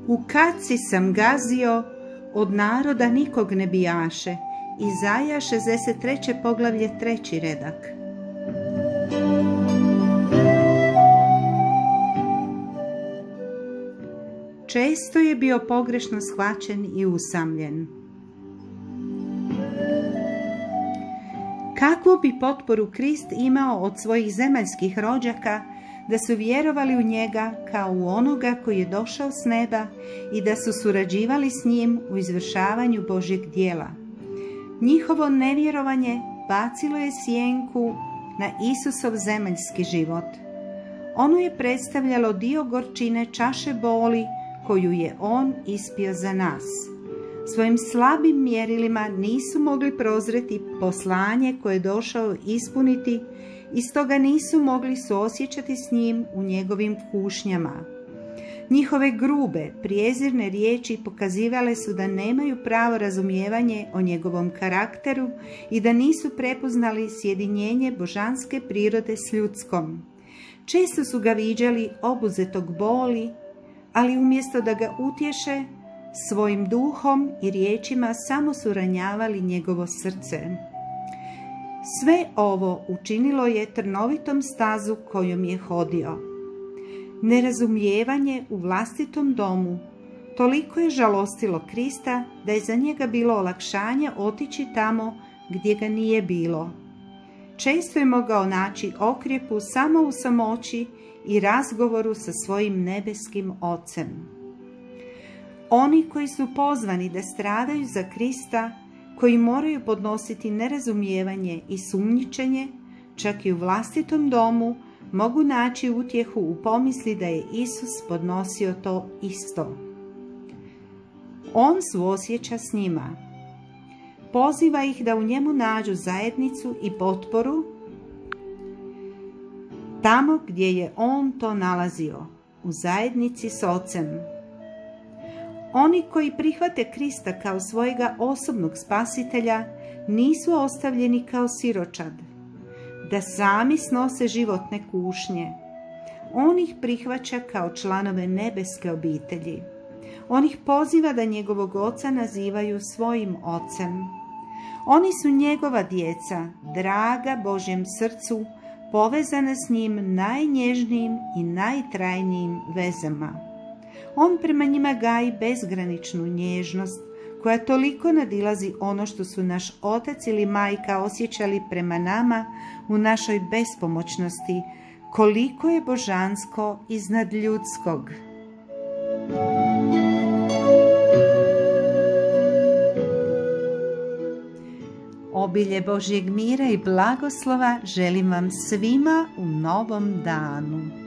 U kaci sam gazio, od naroda nikog ne bijaše. Izaja 63. poglavlje 3. redak. Često je bio pogrešno shvaćen i usamljen. Kakvu bi potporu Krist imao od svojih zemaljskih rođaka da su vjerovali u njega kao u onoga koji je došao s neba i da su surađivali s njim u izvršavanju Božjeg djela. Njihovo nevjerovanje bacilo je sjenku na Isusov zemaljski život. Ono je predstavljalo dio gorčine čaše boli koju je on ispio za nas. Svojim slabim mjerilima nisu mogli prozreti poslanje koje je došao ispuniti i stoga nisu mogli suosjećati s njim u njegovim kušnjama. Njihove grube, prijezirne riječi pokazivale su da nemaju pravo razumijevanje o njegovom karakteru i da nisu prepoznali sjedinjenje božanske prirode s ljudskom. Često su ga viđali obuzetog boli, ali umjesto da ga utješe, svojim duhom i riječima samo su ranjavali njegovo srce. Sve ovo učinilo je trnovitom stazu kojom je hodio. Nerazumijevanje u vlastitom domu toliko je žalostilo Krista da je za njega bilo olakšanje otići tamo gdje ga nije bilo. Često je mogao naći okrjepu samo u samoći i razgovoru sa svojim nebeskim Ocem. Oni koji su pozvani da stradaju za Krista, koji moraju podnositi nerazumijevanje i sumnjičenje, čak i u vlastitom domu, mogu naći utjehu u pomisli da je Isus podnosio to isto. On suosjeća s njima. Poziva ih da u njemu nađu zajednicu i potporu tamo gdje je on to nalazio, u zajednici s Ocem. Oni koji prihvate Krista kao svojega osobnog spasitelja nisu ostavljeni kao siročad, da sami snose životne kušnje. On ih prihvaća kao članove nebeske obitelji. On ih poziva da njegovog Oca nazivaju svojim Ocem. Oni su njegova djeca, draga Božjem srcu, povezana s njim najnježnijim i najtrajnijim vezama. On prema njima gaji bezgraničnu nježnost, koja toliko nadilazi ono što su naš otac ili majka osjećali prema nama u našoj bespomoćnosti, koliko je božansko iznad ljudskog. Obilje Božjeg mira i blagoslova želim vam svima u novom danu.